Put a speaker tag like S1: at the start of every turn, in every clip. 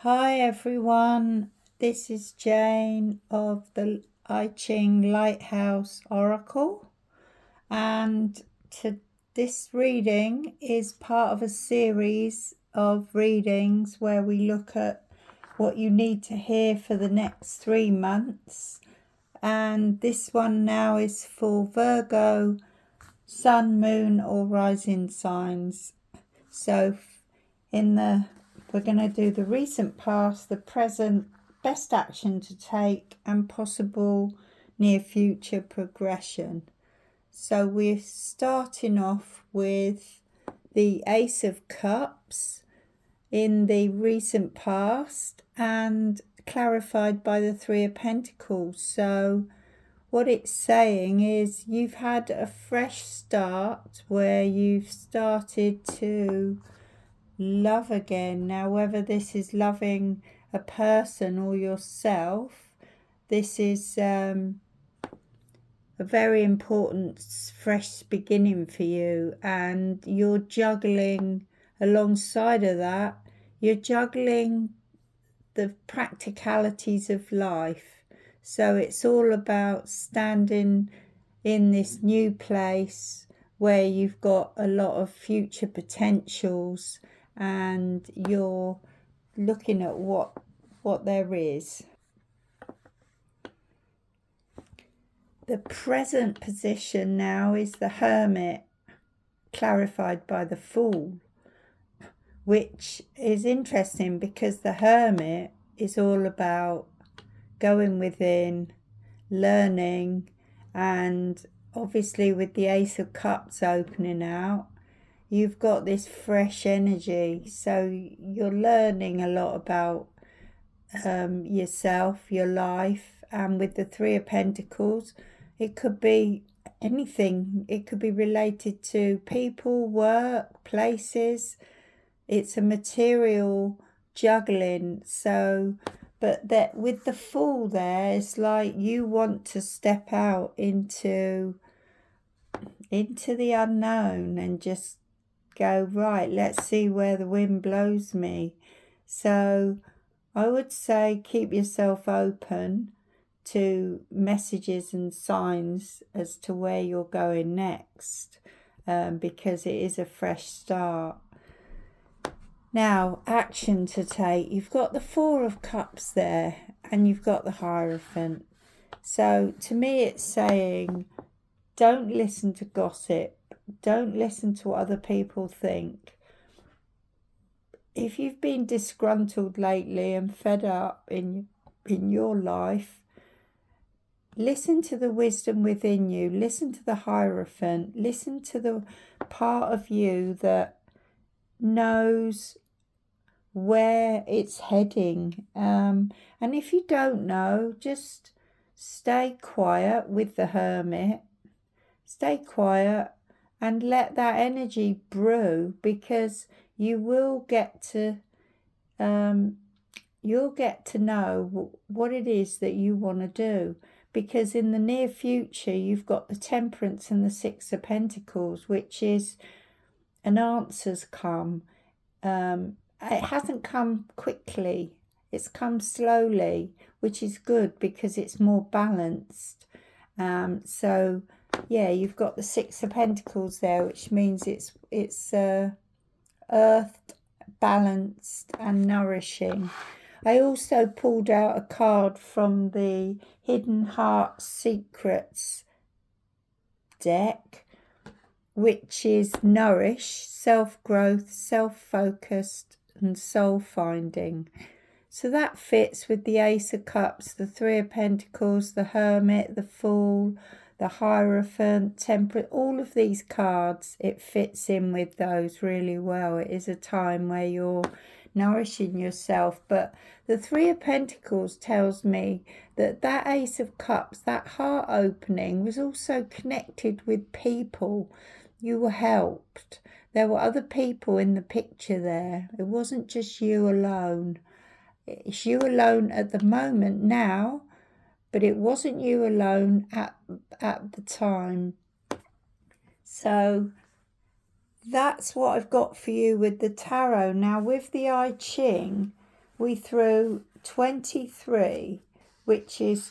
S1: Hi everyone, this is Jane of the I Ching Lighthouse Oracle, and this reading is part of a series of readings where we look at what you need to hear for the next 3 months. And this one now is for Virgo, Sun, Moon or Rising signs. So we're going to do the recent past, the present, best action to take, and possible near future progression. So we're starting off with the Ace of Cups in the recent past and clarified by the Three of Pentacles. So what it's saying is you've had a fresh start where you've started to love again. Now, whether this is loving a person or yourself, this is a very important fresh beginning for you, and you're juggling alongside of that, you're juggling the practicalities of life. So it's all about standing in this new place where you've got a lot of future potentials and you're looking at what there is. The present position now is the Hermit, clarified by the Fool, which is interesting because the Hermit is all about going within, learning, and obviously with the Ace of Cups opening out, you've got this fresh energy. So you're learning a lot about yourself, your life, and with the Three of Pentacles, it could be anything. It could be related to people, work, places. It's a material juggling. So, but that with the Fool there, it's like you want to step out into the unknown and just go, right, let's see where the wind blows me. So I would say keep yourself open to messages and signs as to where you're going next, because it is a fresh start. Now, action to take. You've got the Four of Cups there and you've got the Hierophant. So to me it's saying, don't listen to gossip. Don't listen to what other people think. If you've been disgruntled lately and fed up in your life, listen to the wisdom within you. Listen to the Hierophant. Listen to the part of you that knows where it's heading. And if you don't know, just stay quiet with the Hermit. Stay quiet and let that energy brew, because you will get to you'll get to know what it is that you want to do, because in the near future you've got the Temperance and the Six of Pentacles, which is an answer's come. It hasn't come quickly, it's come slowly, which is good because it's more balanced. So yeah, you've got the Six of Pentacles there, which means it's earthed, balanced and nourishing. I also pulled out a card from the Hidden Heart Secrets deck, which is Nourish, Self-Growth, Self-Focused and Soul-Finding. So that fits with the Ace of Cups, the Three of Pentacles, the Hermit, the Fool, the Hierophant, Temperance, all of these cards, it fits in with those really well. It is a time where you're nourishing yourself. But the Three of Pentacles tells me that that Ace of Cups, that heart opening, was also connected with people. You were helped. There were other people in the picture there. It wasn't just you alone. It's you alone at the moment now, but it wasn't you alone at the time. So that's what I've got for you with the tarot. Now with the I Ching, we threw 23, which is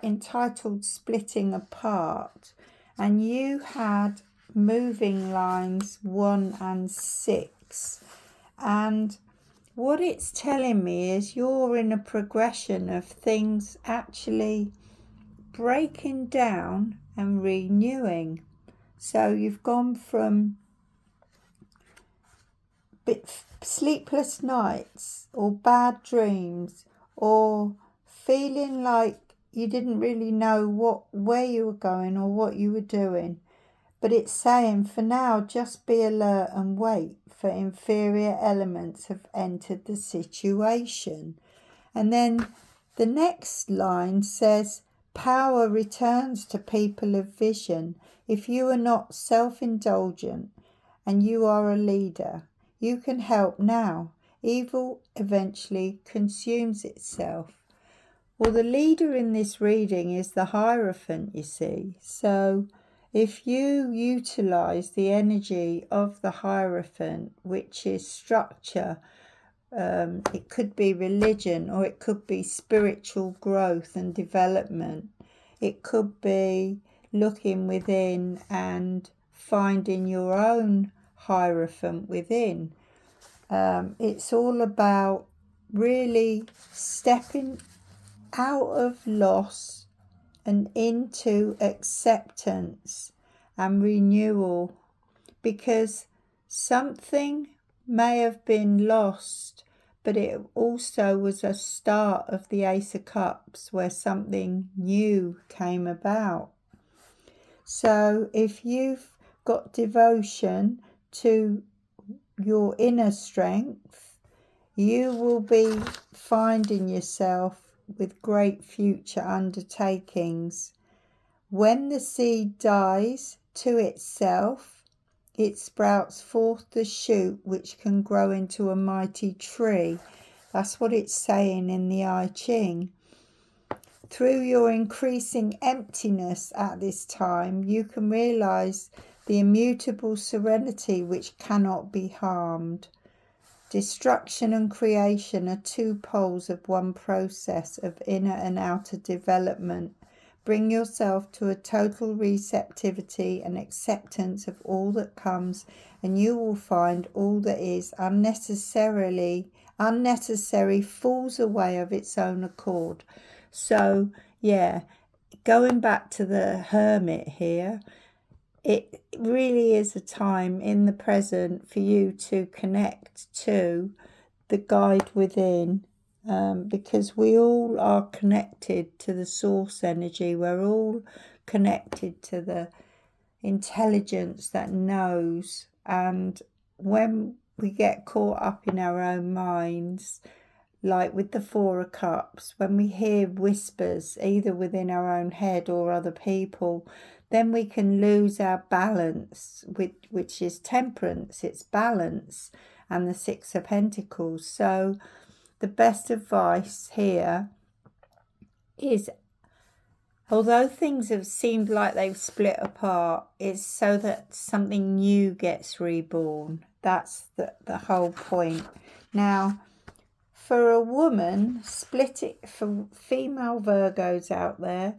S1: entitled Splitting Apart, and you had moving lines 1 and 6, and what it's telling me is you're in a progression of things actually breaking down and renewing. So you've gone from sleepless nights or bad dreams or feeling like you didn't really know where you were going or what you were doing. But it's saying for now, just be alert and wait for inferior elements have entered the situation. And then the next line says, power returns to people of vision. If you are not self-indulgent and you are a leader, you can help now. Evil eventually consumes itself. Well, the leader in this reading is the Hierophant, you see. So if you utilize the energy of the Hierophant, which is structure, it could be religion, or it could be spiritual growth and development. It could be looking within and finding your own Hierophant within. It's all about really stepping out of loss and into acceptance and renewal, because something may have been lost, but it also was a start of the Ace of Cups where something new came about. So if you've got devotion to your inner strength, you will be finding yourself with great future undertakings. When the seed dies to itself, it sprouts forth the shoot which can grow into a mighty tree. That's what it's saying in the I Ching. Through your increasing emptiness at this time, you can realize the immutable serenity which cannot be harmed. Destruction and creation are two poles of one process of inner and outer development. Bring yourself to a total receptivity and acceptance of all that comes, and you will find all that is unnecessary falls away of its own accord. So, yeah, going back to the Hermit here, it really is a time in the present for you to connect to the guide within, because we all are connected to the source energy. We're all connected to the intelligence that knows. And when we get caught up in our own minds, like with the Four of Cups, when we hear whispers either within our own head or other people, then we can lose our balance, which is temperance, it's balance, and the Six of Pentacles. So the best advice here is, although things have seemed like they've split apart, is so that something new gets reborn. That's the whole point. Now, for a woman, for female Virgos out there,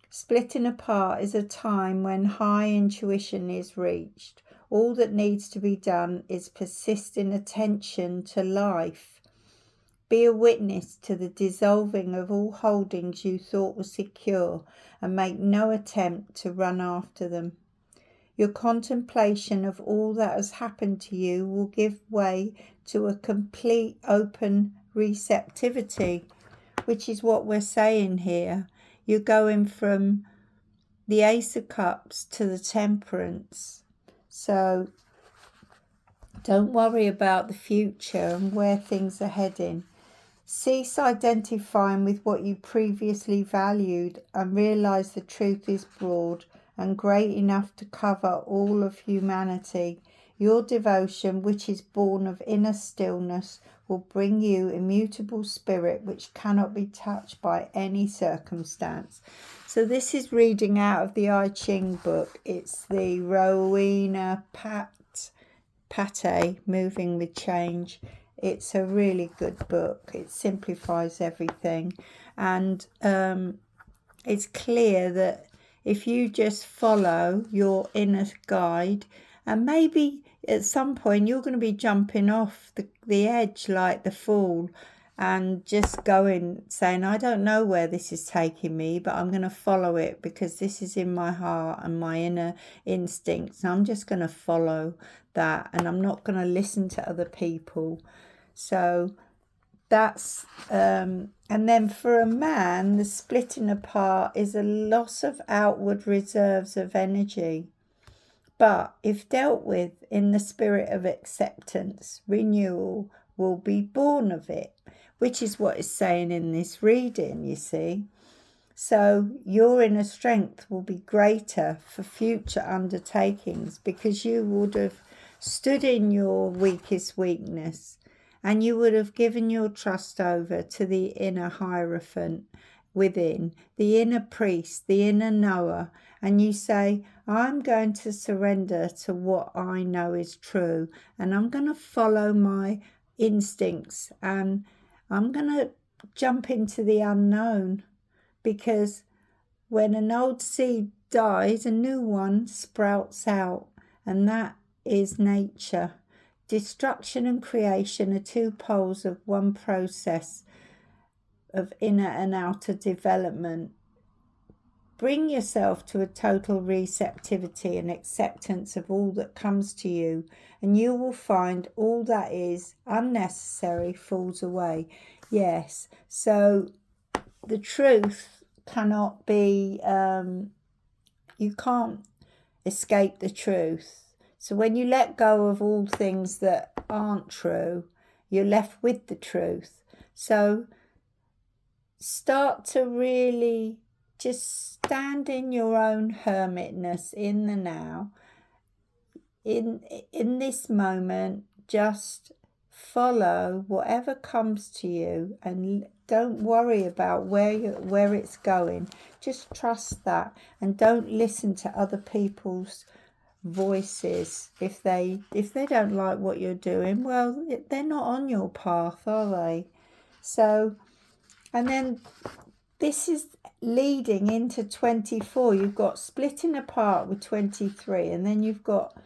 S1: splitting apart is a time when high intuition is reached. All that needs to be done is persistent attention to life. Be a witness to the dissolving of all holdings you thought were secure, and make no attempt to run after them. Your contemplation of all that has happened to you will give way to a complete open receptivity, which is what we're saying here. You're going from the Ace of Cups to the Temperance. So don't worry about the future and where things are heading. Cease identifying with what you previously valued and realize the truth is broad and great enough to cover all of humanity. Your devotion, which is born of inner stillness, will bring you immutable spirit which cannot be touched by any circumstance. So this is reading out of the I Ching book. It's the Rowena Pate, Moving with Change. It's a really good book. It simplifies everything, and it's clear that if you just follow your inner guide, and maybe at some point you're going to be jumping off the edge like the fool and just going, saying, I don't know where this is taking me, but I'm going to follow it because this is in my heart and my inner instincts. And I'm just going to follow that, and I'm not going to listen to other people. So that's and then for a man, the splitting apart is a loss of outward reserves of energy, but if dealt with in the spirit of acceptance, renewal will be born of it, which is what it's saying in this reading, you see. So your inner strength will be greater for future undertakings because you would have stood in your weakest weakness, and you would have given your trust over to the inner hierophant within, the inner priest, the inner knower, and you say, I'm going to surrender to what I know is true, and I'm going to follow my instincts, and I'm going to jump into the unknown, because when an old seed dies, a new one sprouts out, and that is nature. Destruction and creation are two poles of one process of inner and outer development. Bring yourself to a total receptivity and acceptance of all that comes to you, and you will find all that is unnecessary falls away. Yes, so the truth cannot be, you can't escape the truth. So when you let go of all things that aren't true, you're left with the truth. So start to really just stand in your own hermitness in the now. In this moment, just follow whatever comes to you, and don't worry about where it's going. Just trust that, and don't listen to other people's voices. If they don't like what you're doing, well, they're not on your path, are they? So, and then this is leading into 24. You've got splitting apart with 23, and then you've got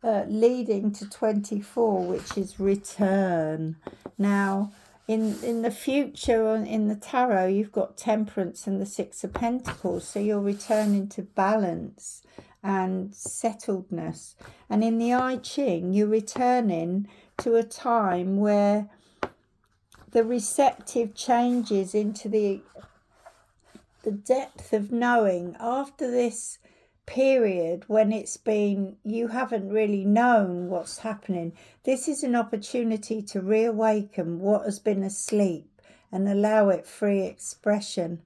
S1: leading to 24, which is return. Now, in the future, in the tarot, you've got temperance and the Six of Pentacles, so you're returning to balance and settledness. And in the I Ching, you're returning to a time where the receptive changes into the depth of knowing after this period when you haven't really known what's happening. This is an opportunity to reawaken what has been asleep and allow it free expression.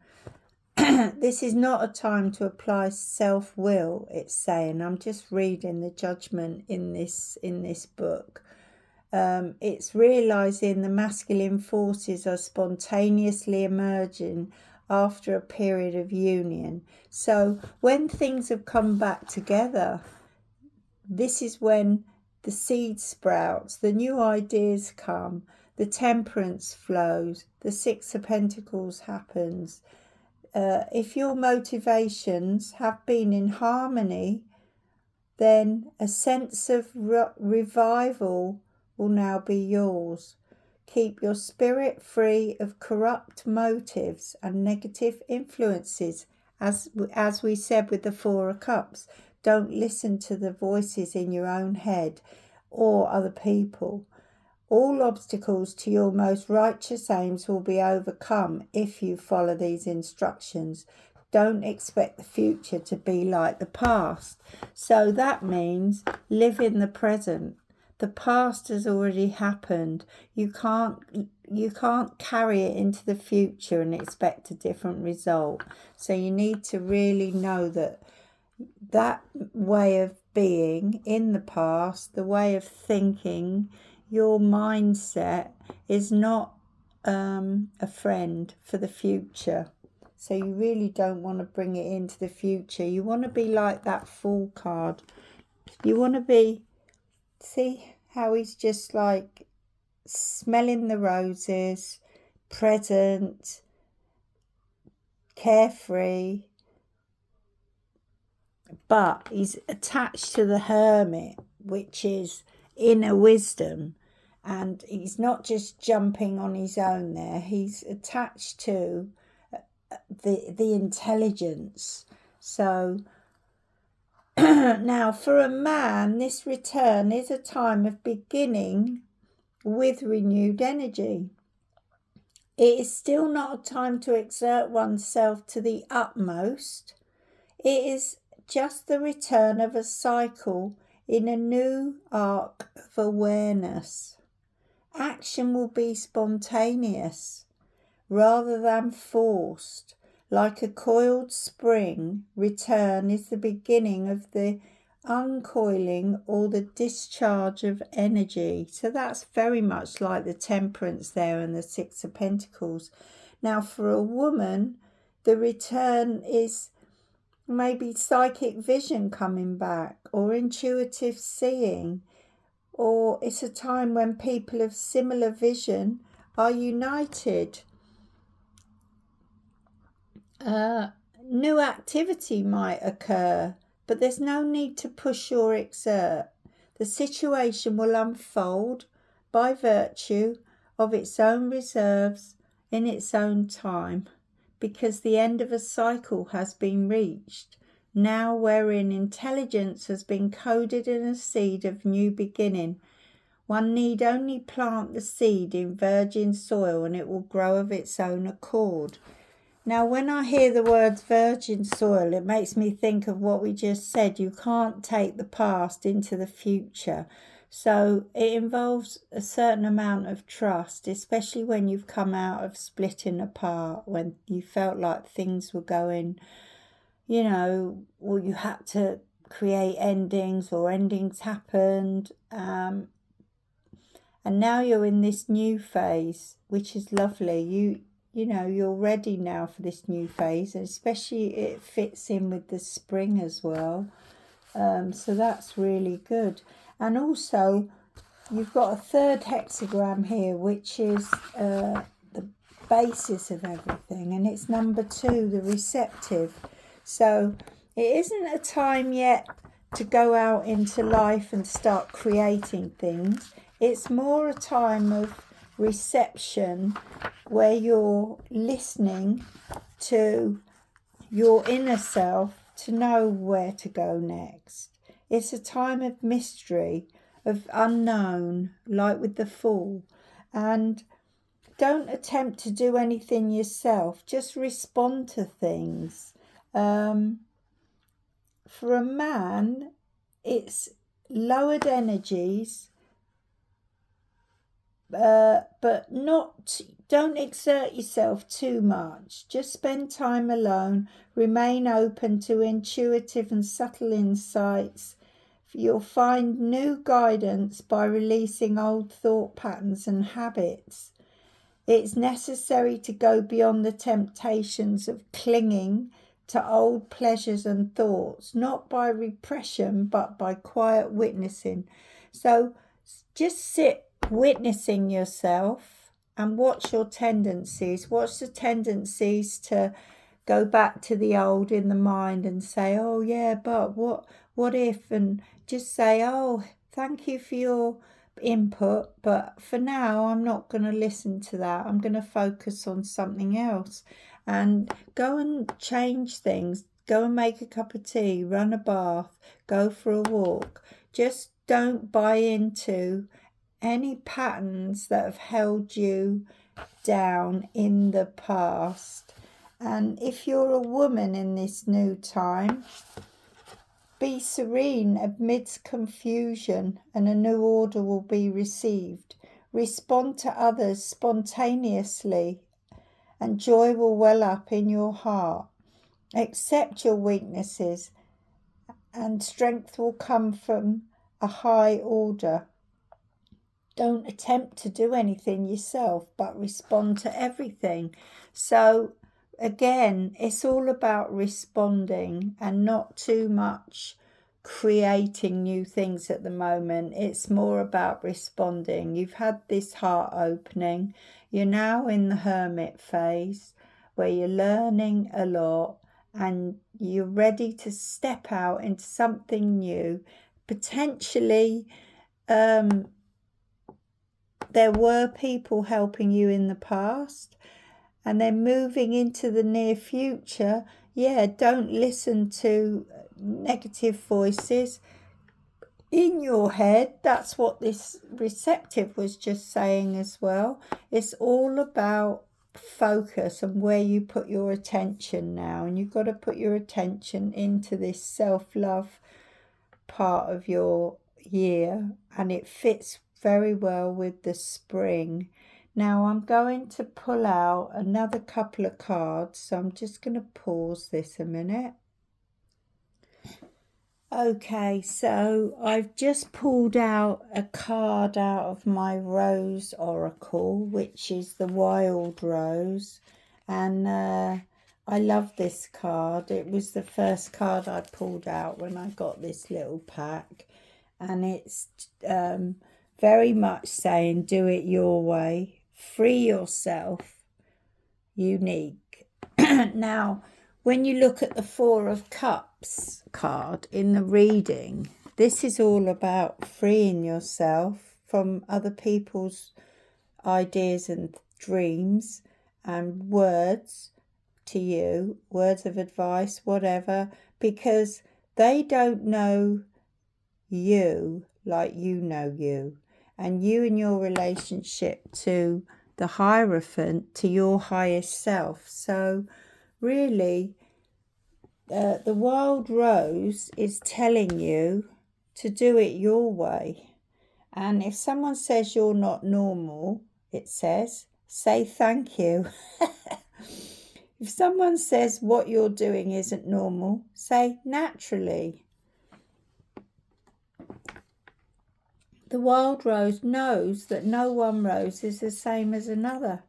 S1: This is not a time to apply self-will, it's saying. I'm just reading the judgment in this book. It's realizing the masculine forces are spontaneously emerging after a period of union. So when things have come back together, this is when the seed sprouts, the new ideas come, the temperance flows, the Six of Pentacles happens. If your motivations have been in harmony, then a sense of revival will now be yours. Keep your spirit free of corrupt motives and negative influences. As we said with the Four of Cups, don't listen to the voices in your own head or other people. All obstacles to your most righteous aims will be overcome if you follow these instructions. Don't expect the future to be like the past. So that means live in the present. The past has already happened. You can't carry it into the future and expect a different result. So you need to really know that way of being in the past, the way of thinking, your mindset is not a friend for the future. So you really don't want to bring it into the future. You want to be like that Fool card. You want to be, see how he's just like smelling the roses, present, carefree, but he's attached to the Hermit, which is inner wisdom, and he's not just jumping on his own there, he's attached to the intelligence. So now for a man, this return is a time of beginning with renewed energy. It is still not a time to exert oneself to the utmost. It is just the return of a cycle in a new arc of awareness. Action will be spontaneous rather than forced. Like a coiled spring, return is the beginning of the uncoiling or the discharge of energy. So that's very much like the Temperance there and the Six of Pentacles. Now for a woman, the return is maybe psychic vision coming back, or intuitive seeing, or it's a time when people of similar vision are united. New activity might occur, but there's no need to push or exert. The situation will unfold by virtue of its own reserves in its own time, because the end of a cycle has been reached, now wherein intelligence has been coded in a seed of new beginning. One need only plant the seed in virgin soil and it will grow of its own accord. Now, when I hear the words virgin soil, it makes me think of what we just said. You can't take the past into the future. So it involves a certain amount of trust, especially when you've come out of splitting apart, when you felt like things were going, or you had to create endings or endings happened. And now you're in this new phase, which is lovely. You're ready now for this new phase, and especially it fits in with the spring as well. So that's really good. And also, you've got a third hexagram here, which is the basis of everything, and it's number 2, the receptive. So it isn't a time yet to go out into life and start creating things. It's more a time of reception, where you're listening to your inner self to know where to go next. It's a time of mystery, of unknown, like with the Fool. And don't attempt to do anything yourself, just respond to things. For a man, it's lowered energies, but don't exert yourself too much. Just spend time alone. Remain open to intuitive and subtle insights. You'll find new guidance by releasing old thought patterns and habits. It's necessary to go beyond the temptations of clinging to old pleasures and thoughts, not by repression, but by quiet witnessing. So just sit witnessing yourself and watch your tendencies. Watch the tendencies to go back to the old in the mind and say, oh yeah, but what if, and just say, oh, thank you for your input, but for now I'm not going to listen to that. I'm going to focus on something else, and go and change things. Go and make a cup of tea, run a bath, go for a walk. Just don't buy into any patterns that have held you down in the past. And if you're a woman in this new time, be serene amidst confusion, and a new order will be received. Respond to others spontaneously, and joy will well up in your heart. Accept your weaknesses, and strength will come from a high order. Don't attempt to do anything yourself, but respond to everything. So again, it's all about responding and not too much creating new things at the moment. It's more about responding. You've had this heart opening. You're now in the hermit phase where you're learning a lot and you're ready to step out into something new. Potentially, there were people helping you in the past, and then moving into the near future. Yeah, don't listen to negative voices in your head. That's what this receptive was just saying as well. It's all about focus and where you put your attention now, and you've got to put your attention into this self-love part of your year, and it fits very well with the spring. Now I'm going to pull out another couple of cards, so I'm just going to pause this a minute. Okay, so I've just pulled out a card out of my Rose Oracle, which is the Wild Rose, and I love this card. It was the first card I pulled out when I got this little pack, and it's very much saying do it your way, free yourself, unique. Now, when you look at the Four of Cups card in the reading, this is all about freeing yourself from other people's ideas and dreams and words to you, words of advice, whatever, because they don't know you like you know you, and you in your relationship to the Hierophant, to your highest self. So really, the Wild Rose is telling you to do it your way. And if someone says you're not normal, it says, say thank you. If someone says what you're doing isn't normal, say naturally. The Wild Rose knows that no one rose is the same as another.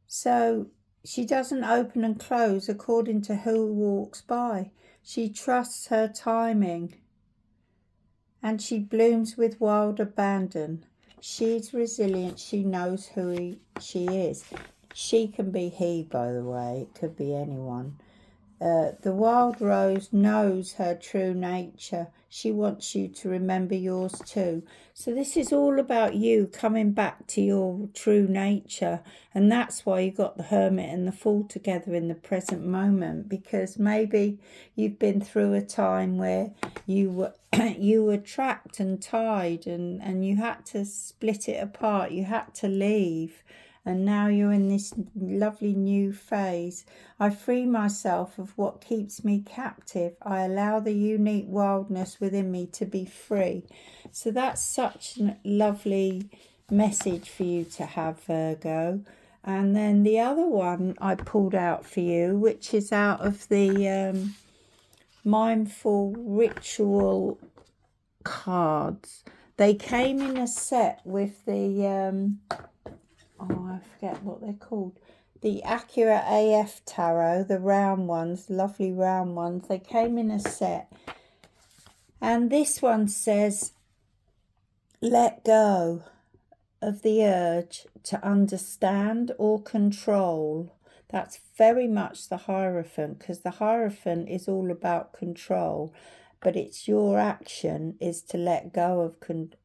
S1: So she doesn't open and close according to who walks by. She trusts her timing, and she blooms with wild abandon. She's resilient. She knows who she is. She can be he, by the way. It could be anyone. The Wild Rose knows her true nature. She wants you to remember yours too. So this is all about you coming back to your true nature. And that's why you got the Hermit and the Fool together in the present moment, because maybe you've been through a time where you were trapped and tied, and you had to split it apart. You had to leave. And now you're in this lovely new phase. I free myself of what keeps me captive. I allow the unique wildness within me to be free. So that's such a lovely message for you to have, Virgo. And then the other one I pulled out for you, which is out of the Mindful Ritual cards. They came in a set with the... I forget what they're called. The Accurate AF Tarot, the round ones, lovely round ones. They came in a set. And this one says, let go of the urge to understand or control. That's very much the Hierophant, because the Hierophant is all about control. But it's your action is to let go of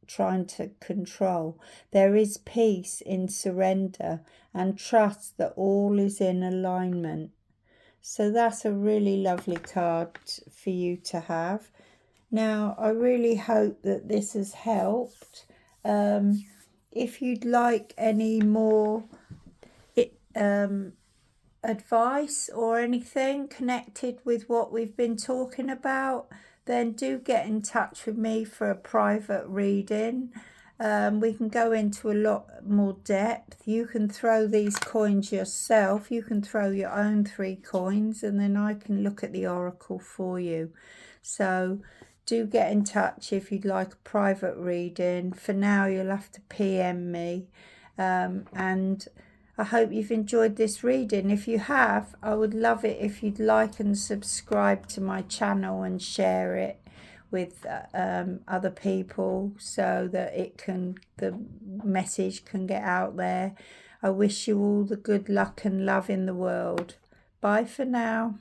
S1: trying to control. There is peace in surrender and trust that all is in alignment. So that's a really lovely card for you to have. Now, I really hope that this has helped. If you'd like any more advice or anything connected with what we've been talking about, then do get in touch with me for a private reading. We can go into a lot more depth. You can throw these coins yourself. You can throw your own 3 coins, and then I can look at the oracle for you. So do get in touch if you'd like a private reading. For now, you'll have to PM me. And I hope you've enjoyed this reading. If you have, I would love it if you'd like and subscribe to my channel and share it with other people so that the message can get out there. I wish you all the good luck and love in the world. Bye for now.